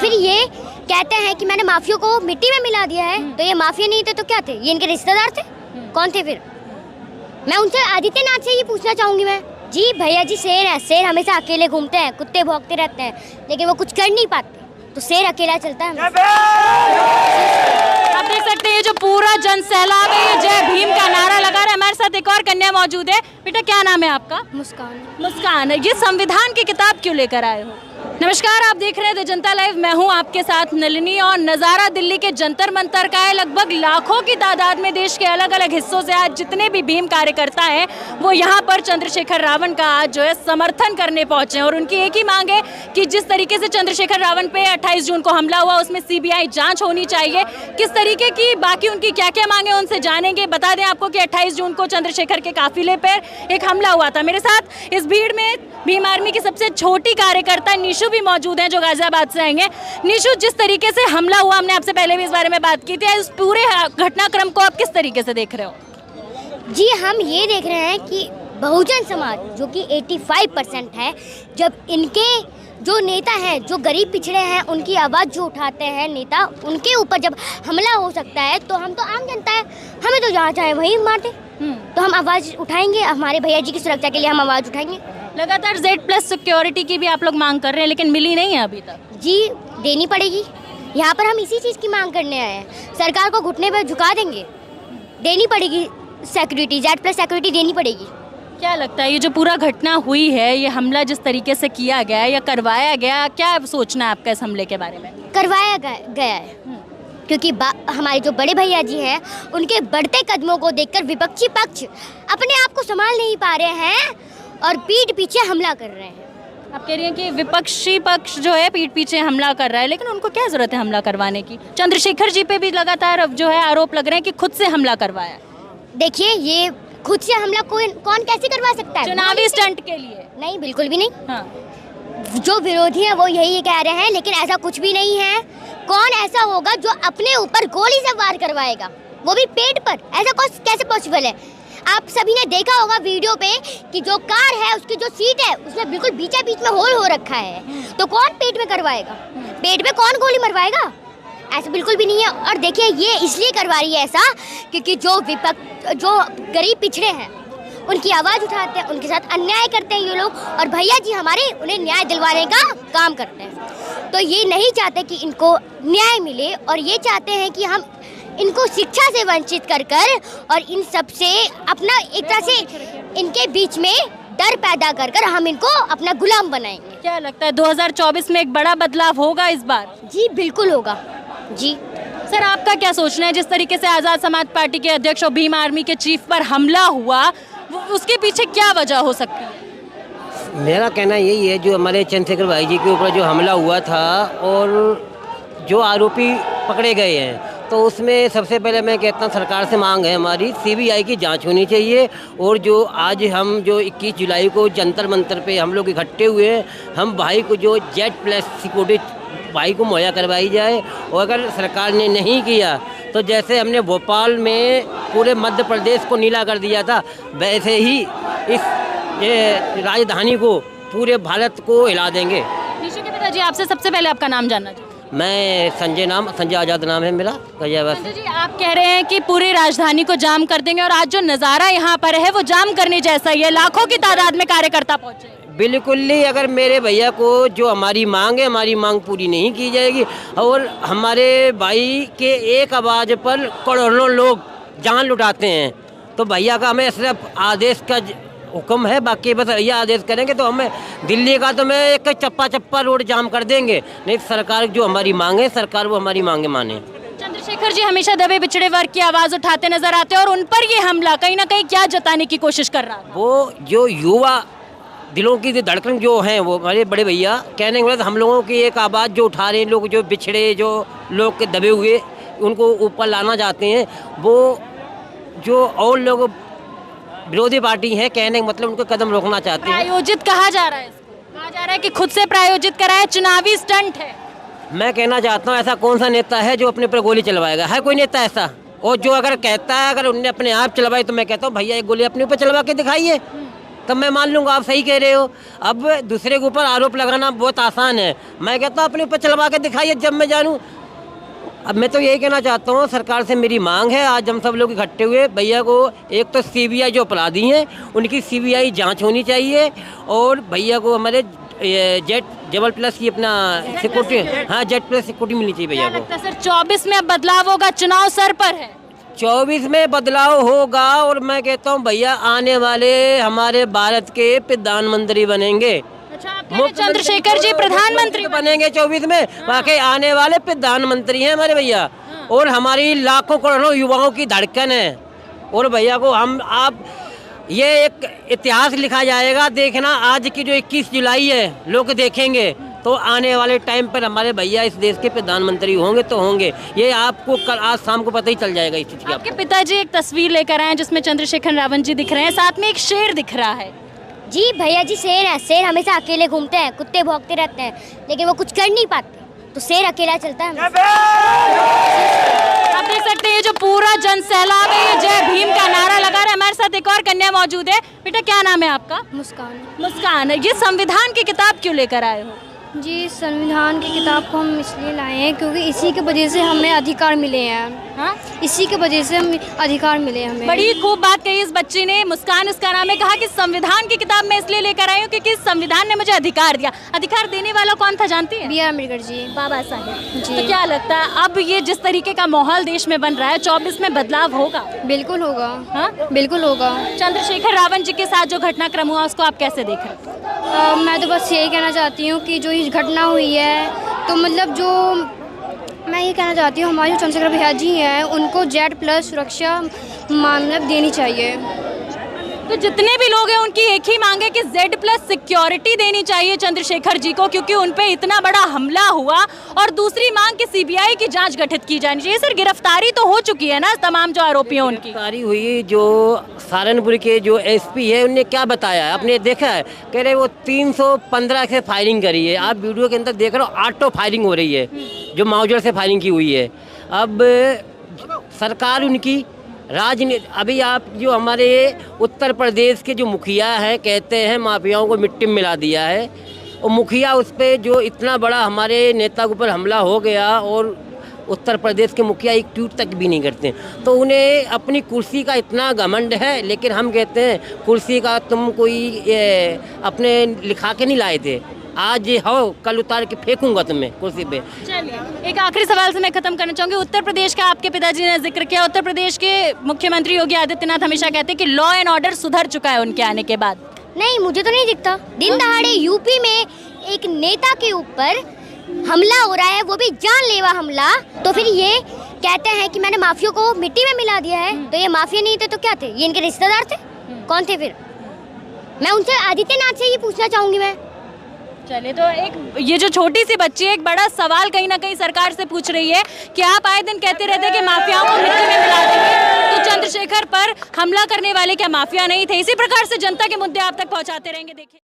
फिर ये कहते हैं कि मैंने माफिया को मिट्टी में मिला दिया है, तो ये माफिया नहीं थे तो क्या थे? ये इनके रिश्तेदार थे? कौन थे फिर? मैं उनसे आदित्यनाथ से ये पूछना चाहूंगी मैं, जी भैया जी शेर है, शेर हमेशा अकेले घूमते हैं, कुत्ते भौंकते रहते हैं, लेकिन वो कुछ कर नहीं पाते, तो शेर अकेला चलता है। आप देख सकते हैं ये जो पूरा जन सैलाब है, ये जय भीम का नारा लगा रहा है। हमारे साथ एक और कन्या मौजूद है। बेटा क्या नाम है आपका? मुस्कान। मुस्कान। ये संविधान की किताब क्यों लेकर आए हो? नमस्कार, आप देख रहे हैं द जनता लाइव। मैं हूं आपके साथ नलिनी और नज़ारा दिल्ली के जंतर मंतर का है। लगभग लाखों की तादाद में देश के अलग अलग हिस्सों से आज जितने भी भीम कार्यकर्ता हैं वो यहाँ पर चंद्रशेखर रावण का आज जो है समर्थन करने पहुंचे हैं। और उनकी एक ही मांग है कि जिस तरीके से चंद्रशेखर रावण पे 28 जून को हमला हुआ उसमें CBI जाँच होनी चाहिए। किस तरीके की बाकी उनकी क्या क्या मांगे उनसे जानेंगे। बता दें आपको कि 28 जून को चंद्रशेखर के काफिले पर एक हमला हुआ था। मेरे साथ इस भीड़ में भीम आर्मी की सबसे छोटी कार्यकर्ता निशु भी मौजूद हैं जो गाजियाबाद से आएंगे। निशु, जिस तरीके से हमला हुआ, हमने आपसे पहले भी इस बारे में बात की थी, इस पूरे घटनाक्रम को आप किस तरीके से देख रहे हो? जी हम ये देख रहे हैं कि बहुजन समाज जो कि 85% है, जब इनके जो नेता हैं जो गरीब पिछड़े हैं उनकी आवाज़ जो उठाते हैं नेता, उनके ऊपर जब हमला हो सकता है तो हम तो आम जनता है, हमें तो जहाँ चाहे वहीं मारते, तो हम आवाज़ उठाएंगे। हमारे भैया जी की सुरक्षा के लिए हम आवाज़ उठाएंगे। लगातार Z+ सिक्योरिटी की भी आप लोग मांग कर रहे हैं, लेकिन मिली नहीं है अभी तक। जी देनी पड़ेगी। यहाँ पर हम इसी चीज़ की मांग करने आए हैं, सरकार को घुटने पर झुका देंगे, देनी पड़ेगी सिक्योरिटी, Z+ सिक्योरिटी देनी पड़ेगी। क्या लगता है ये जो पूरा घटना हुई है, ये हमला जिस तरीके से किया गया है या करवाया गया, क्या सोचना है आपका इस हमले के बारे में? करवाया गया है क्योंकि हमारे जो बड़े भैया जी हैं उनके बढ़ते कदमों को देखकर विपक्षी पक्ष अपने आप को संभाल नहीं पा रहे हैं और पीठ पीछे हमला कर रहे हैं। आप कह रही हैं कि विपक्षी पक्ष जो है पीठ पीछे हमला कर रहा है, लेकिन उनको क्या जरूरत है हमला करवाने की? चंद्रशेखर जी पे भी लगातार जो है आरोप लग रहे हैं कि खुद से हमला करवाया। देखिए ये खुद से हमला कौन कैसे करवा सकता है? चुनावी स्टंट के लिए? नहीं, बिल्कुल भी नहीं। हाँ। जो विरोधी हैं वो यही कह रहे हैं, लेकिन ऐसा कुछ भी नहीं है। कौन ऐसा होगा जो अपने ऊपर गोली से वार करवाएगा, वो भी पेट पर? ऐसा कैसे पॉसिबल है? आप सभी ने देखा होगा वीडियो पे कि जो कार है उसकी जो सीट है उसमें बिल्कुल बीचा बीच में होल हो रखा है, तो कौन पेट में करवाएगा? पेट में कौन गोली मरवाएगा? ऐसा बिल्कुल भी नहीं है। और देखिए ये इसलिए करवा रही है ऐसा क्योंकि जो गरीब पिछड़े हैं उनकी आवाज़ उठाते हैं, उनके साथ अन्याय करते हैं ये लोग, और भैया जी हमारे उन्हें न्याय दिलवाने का काम करते हैं। तो ये नहीं चाहते कि इनको न्याय मिले, और ये चाहते हैं कि हम इनको शिक्षा से वंचित कर और इन सब से अपना एक तरह से इनके बीच में डर पैदा कर हम इनको अपना गुलाम बनाएंगे। क्या लगता है 2024 में एक बड़ा बदलाव होगा इस बार? जी बिल्कुल होगा। जी सर, आपका क्या सोचना है जिस तरीके से आज़ाद समाज पार्टी के अध्यक्ष और भीम आर्मी के चीफ पर हमला हुआ, उसके पीछे क्या वजह हो सकती है? मेरा कहना यही है, जो हमारे चंद्रशेखर भाई जी के ऊपर जो हमला हुआ था और जो आरोपी पकड़े गए हैं, तो उसमें सबसे पहले मैं कहता हूँ सरकार से मांग है हमारी CBI की जांच होनी चाहिए। और जो आज हम जो 21 जुलाई को जंतर मंतर पे हम लोग इकट्ठे हुए हैं, हम भाई को जो Z+ सिक्योरिटी भाई को मुहैया करवाई जाए। और अगर सरकार ने नहीं किया तो जैसे हमने भोपाल में पूरे मध्य प्रदेश को नीला कर दिया था, वैसे ही इस राजधानी को पूरे भारत को हिला देंगे। निशु के पिताजी, आपसे सबसे पहले आपका नाम जानना चाहिए। मैं संजय आज़ाद नाम है मेरा, गाजियाबाद से। जी, आप कह रहे हैं कि पूरी राजधानी को जाम कर देंगे, और आज जो नज़ारा यहाँ पर है वो जाम करने जैसा ही है, लाखों की तादाद में कार्यकर्ता पहुँचे। बिल्कुल ही, अगर मेरे भैया को जो हमारी मांग है, हमारी मांग पूरी नहीं की जाएगी और हमारे भाई के एक आवाज़ पर करोड़ों लोग जान लुटाते हैं, तो भैया का हमें सिर्फ आदेश का हुक्म है, बाकी बस भैया आदेश करेंगे तो हमें दिल्ली का तो मैं एक चप्पा रोड जाम कर देंगे। नहीं, सरकार जो हमारी मांग है, सरकार वो हमारी मांगे माने। चंद्रशेखर जी हमेशा दबे पिछड़े वर्ग की आवाज़ उठाते नजर आते हैं, और उन पर ये हमला कहीं ना कहीं क्या जताने की कोशिश कर रहा है? वो जो युवा दिलों की धड़कन जो है, वो हमारे बड़े भैया कहने के बाद हम लोगों की एक आवाज़ जो उठा रहे हैं लोग, जो बिछड़े जो लोग के दबे हुए उनको ऊपर लाना चाहते हैं, वो जो और लोग विरोधी पार्टी है, कहने का मतलब उनको कदम रोकना चाहते हैं। प्रायोजित कहा जा रहा है इसको, कहा जा रहा है कि खुद से प्रायोजित करा है, चुनावी स्टंट है। मैं कहना चाहता हूँ ऐसा कौन सा नेता है जो अपने पर गोली चलवाएगा? है कोई नेता ऐसा? और जो अगर कहता है अगर उनने अपने आप चलवाई, तो मैं कहता हूँ भैया एक गोली अपने ऊपर चलवा के दिखाइए। तब मैं मान लूँगा आप सही कह रहे हो। अब दूसरे के ऊपर आरोप लगाना बहुत आसान है, मैं कहता हूँ अपने ऊपर चलवा के दिखाइए जब मैं जानूँ। अब मैं तो यही कहना चाहता हूँ, सरकार से मेरी मांग है, आज हम सब लोग इकट्ठे हुए, भैया को एक तो सीबीआई जो अपराधी हैं उनकी सीबीआई जांच होनी चाहिए, और भैया को हमारे जेट जबल प्लस की अपना सिक्योरिटी, हाँ जेट प्लस सिक्योरिटी मिलनी चाहिए भैया को। सर 24 में अब बदलाव होगा, चुनाव सर पर है। 24 में बदलाव होगा, और मैं कहता हूँ भैया आने वाले हमारे भारत के प्रधानमंत्री बनेंगे। अच्छा, आप कह रहे हैं चंद्रशेखर जी प्रधानमंत्री बनेंगे 24 में, वाकई आने वाले प्रधानमंत्री हैं हमारे भैया, और हमारी लाखों करोड़ों युवाओं की धड़कन है। और भैया को हम आप ये एक इतिहास लिखा जाएगा, देखना आज की जो 21 जुलाई है लोग देखेंगे, तो आने वाले टाइम पर हमारे भैया इस देश के प्रधानमंत्री होंगे तो होंगे, ये आपको कल आज शाम को पता ही चल जाएगा इस चीज़ की। आपके पिताजी एक तस्वीर लेकर आए हैं जिसमें चंद्रशेखर रावण जी दिख रहे हैं, साथ में एक शेर दिख रहा है। जी भैया जी शेर है, शेर हमेशा अकेले घूमते हैं, कुत्ते भौंकते रहते हैं, लेकिन वो कुछ कर नहीं पाते, तो शेर अकेला चलता है। आप देख सकते हैं ये जो पूरा जन सैलाब है, ये जय भीम का नारा लगा रहा है। हमारे साथ एक और कन्या मौजूद है। बेटा क्या नाम है आपका? मुस्कान। मुस्कान। ये संविधान की किताब क्यों लेकर आए हो? जी संविधान की किताब को हम इसलिए लाए हैं क्योंकि इसी के वजह से हमें अधिकार मिले हैं। हाँ? इसी के वजह से हम अधिकार मिले हमें। बड़ी खूब बात कही इस बच्ची ने, मुस्कान इसका नाम है, कहा कि संविधान की किताब मैं इसलिए लेकर आई हूँ क्योंकि संविधान ने मुझे अधिकार दिया। अधिकार देने वाला कौन था जानती है? B.R. अम्बेडकर जी, बाबा साहेब जी। तो क्या लगता है अब ये जिस तरीके का माहौल देश में बन रहा है, 24 में बदलाव होगा? बिल्कुल होगा। हाँ? बिल्कुल होगा। चंद्रशेखर रावण जी के साथ जो घटनाक्रम हुआ उसको आप कैसे देख रहे हैं? मैं तो बस यही कहना चाहती हूँ कि जो ये घटना हुई है, तो मतलब जो मैं ये कहना चाहती हूँ, हमारे जो चंद्रशेखर भैया जी हैं उनको जेड प्लस सुरक्षा मतलब देनी चाहिए। तो जितने भी लोग हैं उनकी एक ही मांग है कि Z+ सिक्योरिटी देनी चाहिए चंद्रशेखर जी को, क्योंकि उन पे इतना बड़ा हमला हुआ, और दूसरी मांग कि सीबीआई की जांच गठित की जानी चाहिए। सर गिरफ्तारी तो हो चुकी है ना तमाम जो आरोपी हैं उनकी? गिरफ्तारी हुई, जो सहारनपुर के जो एसपी है उनने क्या बताया आपने देखा है? कह रहे वो 315 से फायरिंग करी है। आप वीडियो के अंदर देख रहे हो, 8 फायरिंग हो रही है जो माउजर से फायरिंग की हुई है। अब सरकार उनकी राजनीति, अभी आप जो हमारे उत्तर प्रदेश के जो मुखिया हैं कहते हैं माफियाओं को मिट्टी में मिला दिया है, और मुखिया उस पर जो इतना बड़ा हमारे नेता के ऊपर हमला हो गया, और उत्तर प्रदेश के मुखिया एक ट्वीट तक भी नहीं करते, तो उन्हें अपनी कुर्सी का इतना घमंड है। लेकिन हम कहते हैं कुर्सी का तुम कोई अपने लिखा के नहीं लाए थे, आज हो कल उतार के फेंकूंगा तुम्हें कुर्सी पे। चलिए एक आखिरी सवाल से मैं खत्म करना चाहूँगी। उत्तर प्रदेश का आपके पिताजी ने जिक्र किया, उत्तर प्रदेश के मुख्यमंत्री योगी आदित्यनाथ हमेशा कहते हैं कि लॉ एंड ऑर्डर सुधर चुका है उनके आने के बाद। नहीं, मुझे तो नहीं दिखता। दिन दहाड़े यूपी में एक नेता के ऊपर हमला हो रहा है, वो भी जानलेवा हमला, तो फिर ये कहते हैं कि मैंने माफिया को मिट्टी में मिला दिया है। तो ये माफिया नहीं थे तो क्या थे? ये इनके रिश्तेदार थे? कौन थे फिर? मैं उनसे आदित्यनाथ से ये पूछना चाहूंगी मैं। चलिए तो एक ये जो छोटी सी बच्ची एक बड़ा सवाल कहीं ना कहीं सरकार से पूछ रही है कि आप आए दिन कहते रहते कि माफियाओं को मिट्टी में मिला देंगे, तो चंद्रशेखर पर हमला करने वाले क्या माफिया नहीं थे? इसी प्रकार से जनता के मुद्दे आप तक पहुंचाते रहेंगे। देखिए।